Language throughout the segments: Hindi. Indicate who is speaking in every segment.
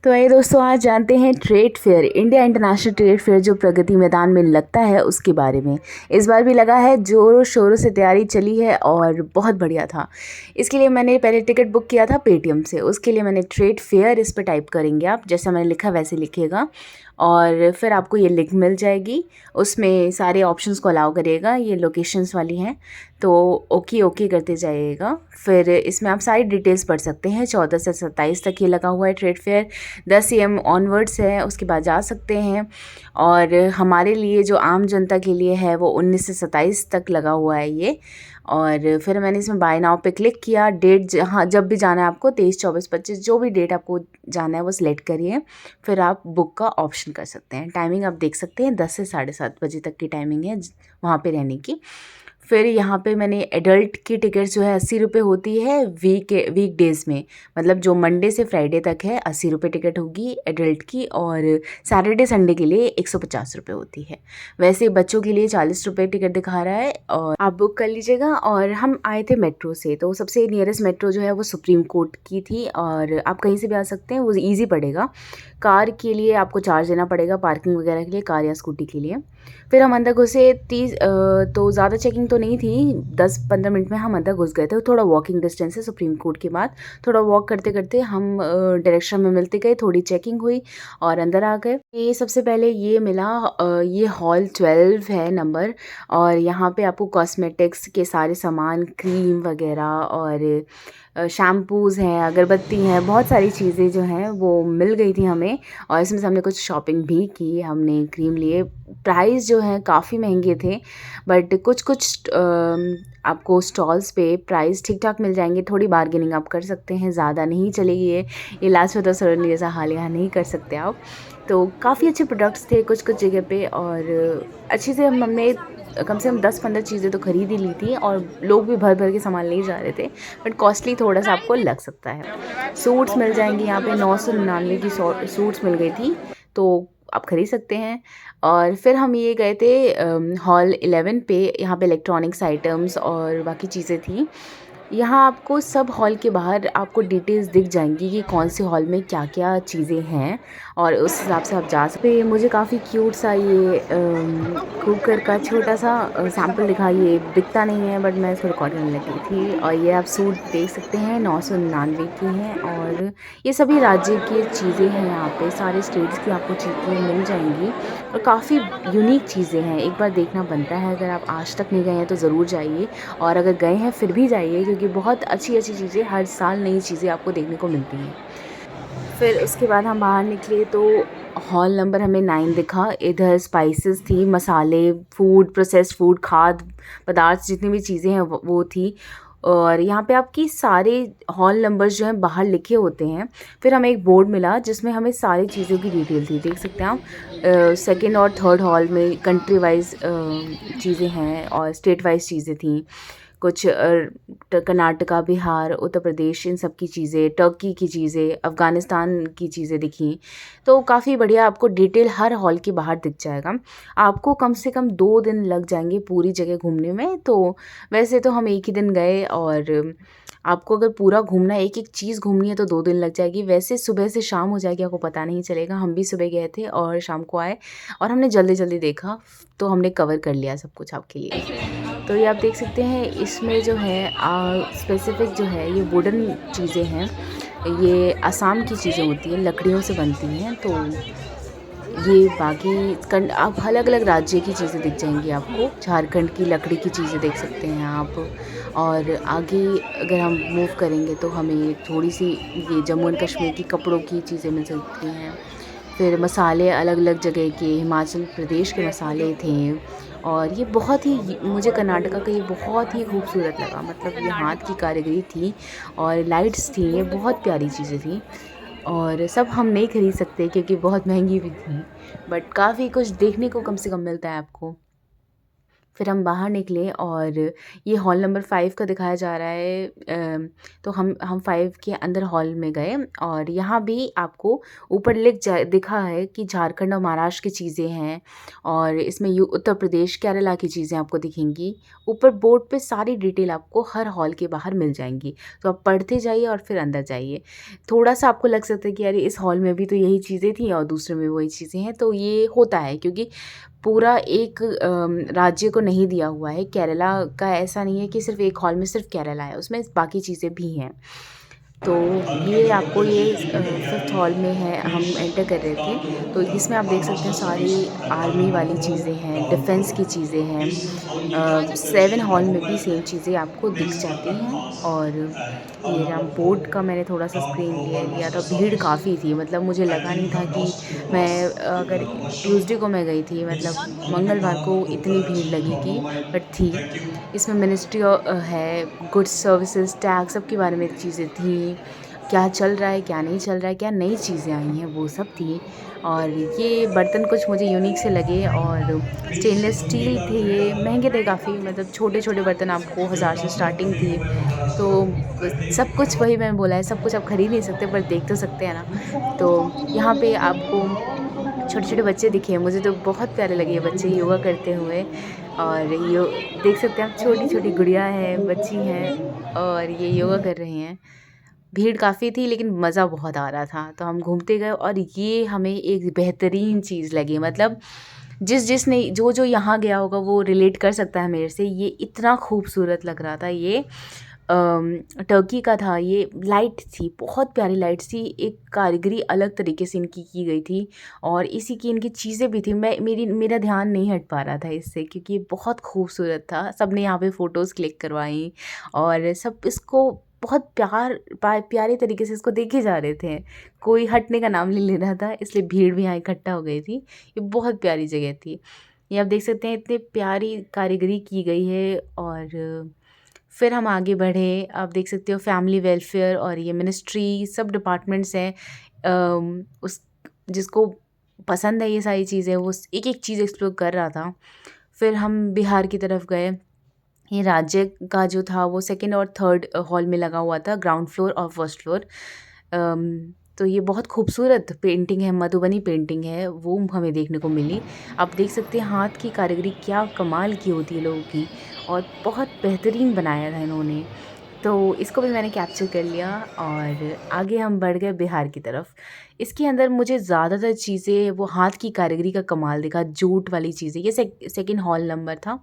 Speaker 1: तो आइए दोस्तों, आज जानते हैं trade fair, India international trade fair जो प्रगति मैदान में लगता है उसके बारे में। इस बार भी लगा है, जोरों शोरों से तैयारी चली है और बहुत बढ़िया था। इसके लिए मैंने पहले टिकट बुक किया था पेटीएम से। उसके लिए मैंने ट्रेड फेयर इस पर टाइप करेंगे, आप जैसा मैंने लिखा वैसे लिखिएगा और फिर आपको ये लिंक मिल जाएगी। उसमें सारे ऑप्शंस को अलाउ करिएगा, ये लोकेशंस वाली हैं तो ओके ओके करते जाइएगा। फिर इसमें आप सारी डिटेल्स पढ़ सकते हैं। 14 से 27 तक ये लगा हुआ है ट्रेड फेयर, 10 AM ऑनवर्ड्स है, उसके बाद जा सकते हैं। और हमारे लिए जो आम जनता के लिए है वो 19 से 27 तक लगा हुआ है ये। और फिर मैंने इसमें बाय नाउ पे क्लिक किया। डेट जहाँ जब भी जाना है आपको, 23, 24, 25 जो भी डेट आपको जाना है वो सिलेक्ट करिए। फिर आप बुक का ऑप्शन कर सकते हैं। टाइमिंग आप देख सकते हैं, 10 से 7:30 बजे तक की टाइमिंग है वहाँ पे रहने की। फिर यहाँ पे मैंने एडल्ट की टिकट जो है 80 रुपये होती है वीक डेज़ में, मतलब जो मंडे से फ्राइडे तक है 80 रुपये टिकट होगी एडल्ट की। और सैटरडे संडे के लिए 150 रुपये होती है। वैसे बच्चों के लिए 40 रुपये टिकट दिखा रहा है और आप बुक कर लीजिएगा। और हम आए थे मेट्रो से, तो सबसे नियरेस्ट मेट्रो जो है वो सुप्रीम कोर्ट की थी और आप कहीं से भी आ सकते हैं, वो ईज़ी पड़ेगा। कार के लिए आपको चार्ज देना पड़ेगा, पार्किंग वगैरह के लिए, कार या स्कूटी के लिए। फिर हम अंदर घुसे। तो ज़्यादा चेकिंग तो नहीं थी, 10-15 मिनट में हम अंदर घुस गए थे। थोड़ा वॉकिंग डिस्टेंस है सुप्रीम कोर्ट के बाद। थोड़ा वॉक करते करते हम डायरेक्शन में मिलते गए, थोड़ी चेकिंग हुई और अंदर आ गए। ये सबसे पहले ये मिला, ये हॉल 12 है नंबर। और यहाँ पे आपको कॉस्मेटिक्स के सारे सामान, क्रीम वगैरह और शैम्पूज़ हैं, अगरबत्ती हैं, बहुत सारी चीज़ें जो हैं वो मिल गई थी हमें। और इसमें से हमने कुछ शॉपिंग भी की, हमने क्रीम लिए। प्राइस जो हैं काफ़ी महंगे थे, बट कुछ कुछ आपको स्टॉल्स पे प्राइस ठीक ठाक मिल जाएंगे। थोड़ी बार्गेनिंग आप कर सकते हैं, ज़्यादा नहीं चलेगी ये लास्ट में तो सरोनी जैसा हाल यहाँ नहीं कर सकते आप। तो काफ़ी अच्छे प्रोडक्ट्स थे कुछ कुछ जगह पे और अच्छे से हमने कम से कम 10-15 चीज़ें तो खरीद ही ली थी। और लोग भी भर भर के सामान ले जा रहे थे, बट कॉस्टली थोड़ा सा आपको लग सकता है। सूट्स मिल जाएंगी यहाँ पे, 999 की सूट्स मिल गई थी, तो आप खरीद सकते हैं। और फिर हम ये गए थे हॉल 11 पे। यहाँ पे इलेक्ट्रॉनिक्स आइटम्स और बाकी चीज़ें थी। यहाँ आपको सब हॉल के बाहर आपको डिटेल्स दिख जाएंगी कि कौन से हॉल में क्या क्या चीज़ें हैं और उस हिसाब से आप जा सकते हैं। मुझे काफ़ी क्यूट सा ये कुकर का छोटा सा सैम्पल दिखा। ये बिकता नहीं है बट मैं इसको रिकॉर्ड करने लगी थी। और ये आप सूट देख सकते हैं, 999 की हैं। और ये सभी राज्य की चीज़ें हैं, यहाँ पे सारे स्टेट्स की आपको चीज़ें मिल जाएंगी और काफ़ी यूनिक चीज़ें हैं। एक बार देखना बनता है, अगर आप आज तक नहीं गए हैं तो ज़रूर जाइए, और अगर गए हैं फिर भी जाइए, क्योंकि बहुत अच्छी अच्छी चीज़ें, हर साल नई चीज़ें आपको देखने को मिलती हैं। फिर उसके बाद हम बाहर निकले तो हॉल नंबर हमें 9 दिखा। इधर स्पाइसेस थी, मसाले, फूड, प्रोसेस्ड फूड, खाद्य पदार्थ, जितनी भी चीज़ें हैं वो थी। और यहाँ पे आपकी सारे हॉल नंबर्स जो हैं बाहर लिखे होते हैं। फिर हमें एक बोर्ड मिला जिसमें हमें सारी चीज़ों की डिटेल थी, देख सकते हैं आप। सेकेंड और थर्ड हॉल में कंट्री वाइज चीज़ें हैं और स्टेट वाइज चीज़ें थी। कुछ कर्नाटका, बिहार, उत्तर प्रदेश, इन सब की चीज़ें, टर्की की चीज़ें, अफ़गानिस्तान की चीज़ें दिखी। तो काफ़ी बढ़िया आपको डिटेल हर हॉल के बाहर दिख जाएगा। आपको कम से कम 2 दिन लग जाएंगे पूरी जगह घूमने में। तो वैसे तो हम एक ही दिन गए, और आपको अगर पूरा घूमना है, एक एक चीज़ घूमनी है तो 2 दिन लग जाएगी। वैसे सुबह से शाम हो जाएगी, आपको पता नहीं चलेगा। हम भी सुबह गए थे और शाम को आए, और हमने जल्दी जल्दी देखा तो हमने कवर कर लिया सब कुछ आपके लिए। तो ये आप देख सकते हैं, इसमें जो है स्पेसिफ़िक जो है ये वुडन चीज़ें हैं। ये असम की चीज़ें होती हैं, लकड़ियों से बनती हैं। तो ये बाकी आप अलग अलग राज्य की चीज़ें दिख जाएंगी आपको। झारखंड की लकड़ी की चीज़ें देख सकते हैं आप। और आगे अगर हम मूव करेंगे तो हमें थोड़ी सी ये जम्मू एंड कश्मीर की कपड़ों की चीज़ें मिल सकती हैं। फिर मसाले अलग अलग जगह के, हिमाचल प्रदेश के मसाले थे। और ये बहुत ही, मुझे कर्नाटका का ये बहुत ही खूबसूरत लगा, मतलब ये हाथ की कारीगरी थी और लाइट्स थी, ये बहुत प्यारी चीज़ें थी। और सब हम नहीं खरीद सकते क्योंकि बहुत महंगी भी थी, बट काफ़ी कुछ देखने को कम से कम मिलता है आपको। फिर हम बाहर निकले और ये हॉल नंबर 5 का दिखाया जा रहा है। तो हम 5 के अंदर हॉल में गए और यहाँ भी आपको ऊपर दिखा है कि झारखंड और महाराष्ट्र की चीज़ें हैं और इसमें उत्तर प्रदेश केरला की चीज़ें आपको दिखेंगी। ऊपर बोर्ड पे सारी डिटेल आपको हर हॉल के बाहर मिल जाएंगी, तो आप पढ़ते जाइए और फिर अंदर जाइए। थोड़ा सा आपको लग सकता है कि अरे इस हॉल में भी तो यही चीज़ें थी और दूसरे में वही चीज़ें हैं, तो ये होता है क्योंकि पूरा एक राज्य को नहीं दिया हुआ है। केरला का ऐसा नहीं है कि सिर्फ़ एक हॉल में सिर्फ़ केरला है, उसमें बाकी चीज़ें भी हैं। तो ये आपको ये 5th हॉल में है, हम एंटर कर रहे थे, तो इसमें आप देख सकते हैं सारी आर्मी वाली चीज़ें हैं, डिफेंस की चीज़ें हैं। 7 हॉल में भी सेम चीज़ें आपको दिख जाती हैं और ये रहा बोर्ड का मैंने थोड़ा-सा स्क्रीन ले लिया था। भीड़ काफ़ी थी, मतलब मुझे लगा नहीं था कि मैं अगर ट्यूसडे को मैं गई थी, मतलब मंगलवार को इतनी भीड़ लगेगी, बट थी। इसमें मिनिस्ट्री है, गुड्स सर्विसेज टैक्स सबके बारे में चीज़ें थी, क्या चल रहा है, क्या नहीं चल रहा है, क्या नई चीज़ें आई हैं, वो सब थी। और ये बर्तन कुछ मुझे यूनिक से लगे और स्टेनलेस स्टील थे, ये महंगे थे काफ़ी, मतलब छोटे-छोटे बर्तन आपको 1000 से स्टार्टिंग थी। तो सब कुछ वही मैंने बोला है, सब कुछ आप खरीद नहीं सकते पर देख तो सकते हैं ना। तो यहाँ पे आपको छोटे-छोटे बच्चे दिखे, मुझे तो बहुत प्यारे लगे ये बच्चे योगा करते हुए। और यो देख सकते हैं आप, छोटी-छोटी गुड़िया है, बच्ची हैं और ये योगा कर रही हैं। भीड़ काफ़ी थी लेकिन मज़ा बहुत आ रहा था, तो हम घूमते गए और ये हमें एक बेहतरीन चीज़ लगी, मतलब जिसने जो यहाँ गया होगा वो रिलेट कर सकता है मेरे से। ये इतना खूबसूरत लग रहा था, ये टर्की का था, ये लाइट थी, बहुत प्यारी लाइट थी, एक कारीगरी अलग तरीके से इनकी की गई थी और इसी की इनकी चीज़ें भी थी। मेरा ध्यान नहीं हट पा रहा था इससे क्योंकि ये बहुत खूबसूरत था। सबने यहाँ पे फ़ोटोज़ क्लिक करवाई और सब इसको बहुत प्यारे तरीके से इसको देखे जा रहे थे। कोई हटने का नाम नहीं ले रहा था, इसलिए भीड़ भी यहाँ इकट्ठा हो गई थी। ये बहुत प्यारी जगह थी। ये आप देख सकते हैं, इतनी प्यारी कारीगरी की गई है। और फिर हम आगे बढ़े, आप देख सकते हो फैमिली वेलफेयर और ये मिनिस्ट्री सब डिपार्टमेंट्स हैं। उस जिसको पसंद है ये सारी चीज़ें, वो एक-एक चीज़ एक्सप्लोर कर रहा था। फिर हम बिहार की तरफ गए। ये राज्य का जो था वो 2nd और 3rd हॉल में लगा हुआ था, ग्राउंड फ्लोर और फर्स्ट फ्लोर। तो ये बहुत खूबसूरत पेंटिंग है, मधुबनी पेंटिंग है, वो हमें देखने को मिली। आप देख सकते हैं हाथ की कारीगरी क्या कमाल की होती है लोगों की, और बहुत बेहतरीन बनाया था इन्होंने। तो इसको भी मैंने कैप्चर कर लिया और आगे हम बढ़ गए बिहार की तरफ। इसके अंदर मुझे ज़्यादातर चीज़ें वो हाथ की कारीगरी का कमाल दिखा, जूट वाली चीज़ें। ये 2nd हॉल नंबर था।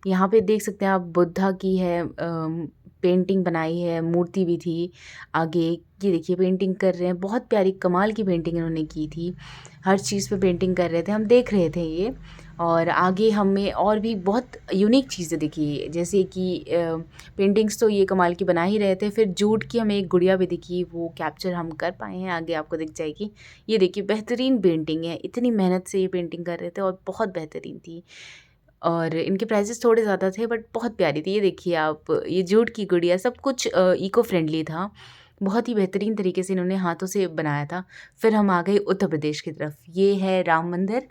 Speaker 1: यहाँ पे देख सकते हैं आप, बुद्धा की है पेंटिंग बनाई है, मूर्ति भी थी। आगे ये देखिए पेंटिंग कर रहे हैं, बहुत प्यारी कमाल की पेंटिंग इन्होंने की थी। हर चीज़ पे पेंटिंग कर रहे थे, हम देख रहे थे ये। और आगे हमें और भी बहुत यूनिक चीज़ें दिखी, जैसे कि पेंटिंग्स तो ये कमाल की बना ही रहे थे, फिर जूट की हमें एक गुड़िया भी दिखी, वो कैप्चर हम कर पाए हैं, आगे आपको दिख जाएगी। ये देखिए बेहतरीन पेंटिंग है, इतनी मेहनत से ये पेंटिंग कर रहे थे और बहुत बेहतरीन थी। और इनके प्राइसेस थोड़े ज़्यादा थे बट बहुत प्यारी थी। ये देखिए आप, ये जूट की गुड़िया, सब कुछ इको फ्रेंडली था, बहुत ही बेहतरीन तरीके से इन्होंने हाथों से बनाया था। फिर हम आ गए उत्तर प्रदेश की तरफ। ये है राम मंदिर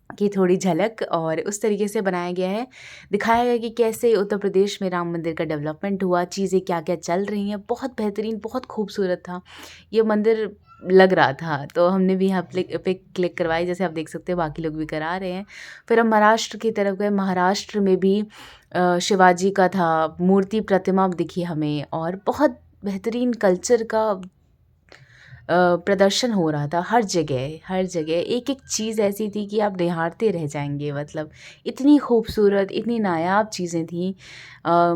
Speaker 1: की थोड़ी झलक, और उस तरीके से बनाया गया है, दिखाया गया कि कैसे उत्तर प्रदेश में राम मंदिर का डेवलपमेंट हुआ, चीज़ें क्या-क्या चल रही हैं। बहुत बेहतरीन, बहुत खूबसूरत था ये मंदिर लग रहा था, तो हमने भी यहाँ पे क्लिक करवाई, जैसे आप देख सकते हो बाकी लोग भी करा रहे हैं। फिर हम महाराष्ट्र की तरफ गए। महाराष्ट्र में भी शिवाजी का था, मूर्ति प्रतिमा दिखी हमें और बहुत बेहतरीन कल्चर का प्रदर्शन हो रहा था। हर जगह एक-एक चीज़ ऐसी थी कि आप निहारते रह जाएँगे, मतलब इतनी खूबसूरत, इतनी नायाब चीज़ें थीं।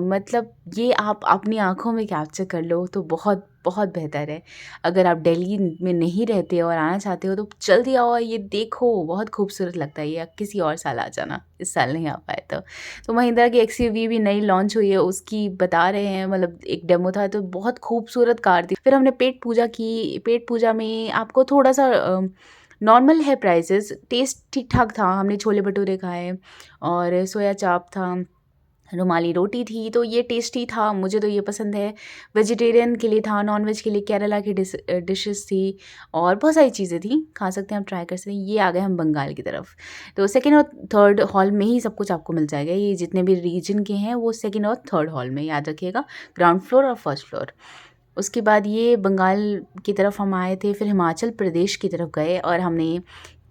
Speaker 1: मतलब ये आप अपनी आँखों में कैप्चर कर लो तो बहुत बहुत बेहतर है। अगर आप दिल्ली में नहीं रहते और आना चाहते हो तो जल्दी आओ और ये देखो, बहुत खूबसूरत लगता है ये। किसी और साल आ जाना, इस साल नहीं आ पाए तो। तो महिंद्रा की एक्सयूवी भी नई लॉन्च हुई है, उसकी बता रहे हैं, मतलब एक डेमो था, तो बहुत खूबसूरत कार थी। फिर हमने पेट पूजा की। पेट पूजा में आपको थोड़ा-सा नॉर्मल है प्राइसेस, टेस्ट ठीक-ठाक था। हमने छोले भटूरे खाए और सोया चाप था। रुमाली रोटी थी, तो ये टेस्टी था, मुझे तो ये पसंद है। वेजिटेरियन के लिए था, नॉन वेज के लिए केरला की डिशेस थी और बहुत सारी चीज़ें थी, खा सकते हैं, आप ट्राई कर सकते हैं। ये आ गए हम बंगाल की तरफ, तो सेकंड और थर्ड हॉल में ही सब कुछ आपको मिल जाएगा। ये जितने भी रीजन के हैं वो सेकंड और थर्ड हॉल में, याद रखिएगा, ग्राउंड फ्लोर और फर्स्ट फ्लोर। उसके बाद ये बंगाल की तरफ हम आए थे, फिर हिमाचल प्रदेश की तरफ गए और हमने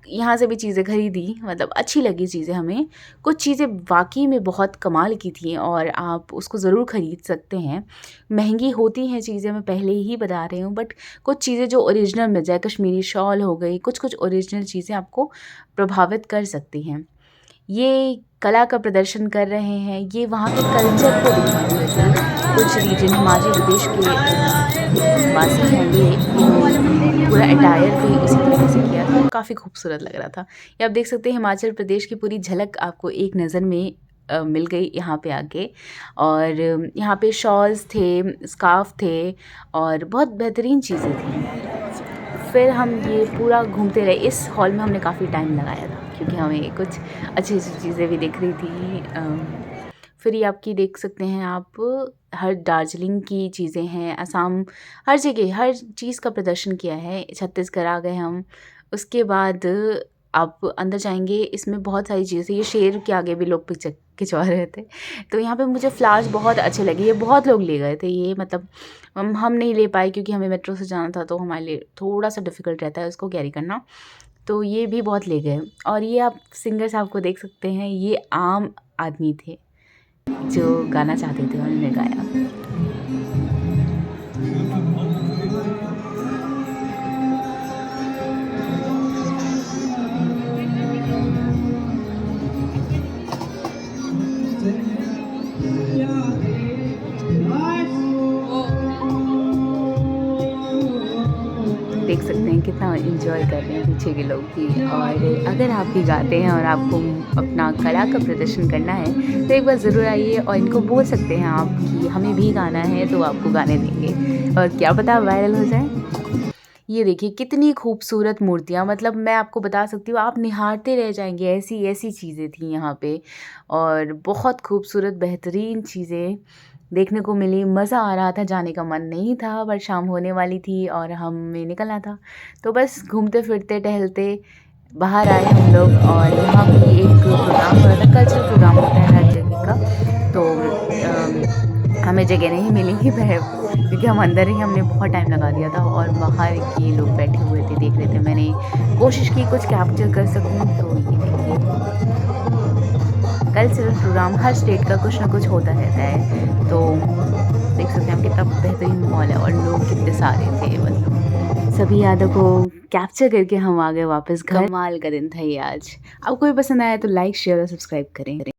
Speaker 1: यहाँ से भी चीज़ें खरीदी, मतलब अच्छी लगी चीज़ें हमें। कुछ चीज़ें वाक़ई में बहुत कमाल की थी और आप उसको ज़रूर ख़रीद सकते हैं। महंगी होती हैं चीज़ें, मैं पहले ही बता रही हूँ, बट कुछ चीज़ें जो ओरिजिनल मिल जाए, कश्मीरी शॉल हो गई, कुछ ओरिजिनल चीज़ें आपको प्रभावित कर सकती हैं। ये कला का प्रदर्शन कर रहे हैं, ये वहाँ के कल्चर को दिखा रहे थे। कुछ रीजन हिमाचल प्रदेश के वासी हैं, ये इन्होंने पूरा अटायर भी उसी तरीके से किया था, काफ़ी खूबसूरत लग रहा था। ये आप देख सकते हैं, हिमाचल प्रदेश की पूरी झलक आपको एक नज़र में मिल गई यहाँ पे आके। और यहाँ पे शॉल्स थे, स्कार्फ थे और बहुत बेहतरीन चीज़ें थी। फिर हम ये पूरा घूमते रहे। इस हॉल में हमने काफ़ी टाइम लगाया था क्योंकि हमें कुछ अच्छी चीज़ें भी दिख रही थी। फिर ये आपकी देख सकते हैं आप, हर दार्जिलिंग की चीज़ें हैं, असम, हर जगह हर चीज़ का प्रदर्शन किया है। छत्तीसगढ़ आ गए हम। उसके बाद आप अंदर जाएंगे, इसमें बहुत सारी चीज़ें, ये शेर के आगे भी लोग पिक्चर खिंचवा रहे थे। तो यहाँ पे मुझे फ्लावर्स बहुत अच्छे लगे, ये बहुत लोग ले गए थे ये, मतलब हम नहीं ले पाए क्योंकि हमें मेट्रो से जाना था, तो हमारे लिए थोड़ा सा डिफ़िकल्ट रहता है उसको कैरी करना। तो ये भी बहुत ले गए। और ये आप सिंगर साहब को देख सकते हैं, ये आम आदमी थे जो गाना चाहते थे, उन्होंने गाया। देख सकते हैं कितना एंजॉय कर रहे हैं पीछे के लोग भी। और अगर आप भी गाते हैं और आपको अपना कला का प्रदर्शन करना है तो एक बार ज़रूर आइए और इनको बोल सकते हैं आप कि हमें भी गाना है, तो आपको गाने देंगे और क्या पता वायरल हो जाए। ये देखिए कितनी खूबसूरत मूर्तियाँ, मतलब मैं आपको बता सकती हूँ, आप निहारते रह जाएंगे, ऐसी ऐसी चीज़ें थी यहाँ पे और बहुत खूबसूरत बेहतरीन चीज़ें देखने को मिली। मज़ा आ रहा था, जाने का मन नहीं था, पर शाम होने वाली थी और हमें निकलना था, तो बस घूमते फिरते टहलते बाहर आए हम लोग। और यहाँ भी एक प्रोग्राम हो रहा था, कल्चरल प्रोग्राम होता है हर जगह का, तो हमें जगह नहीं मिली क्योंकि हम अंदर ही हमने बहुत टाइम लगा दिया था और बाहर ये लोग बैठे हुए थे, देख रहे थे। मैंने कोशिश की कुछ कैप्चर कर सकूं, तो ये देखिए कल्चरल प्रोग्राम हर स्टेट का कुछ ना कुछ होता रहता है, तो देख सकते हैं हम कितना बेहतरीन मॉल है और लोग कितने सारे थे। मतलब सभी यादों को कैप्चर करके हम आ गए वापस घर। कमाल का दिन था ये आज। आपको भी पसंद आया तो लाइक शेयर और सब्सक्राइब करें।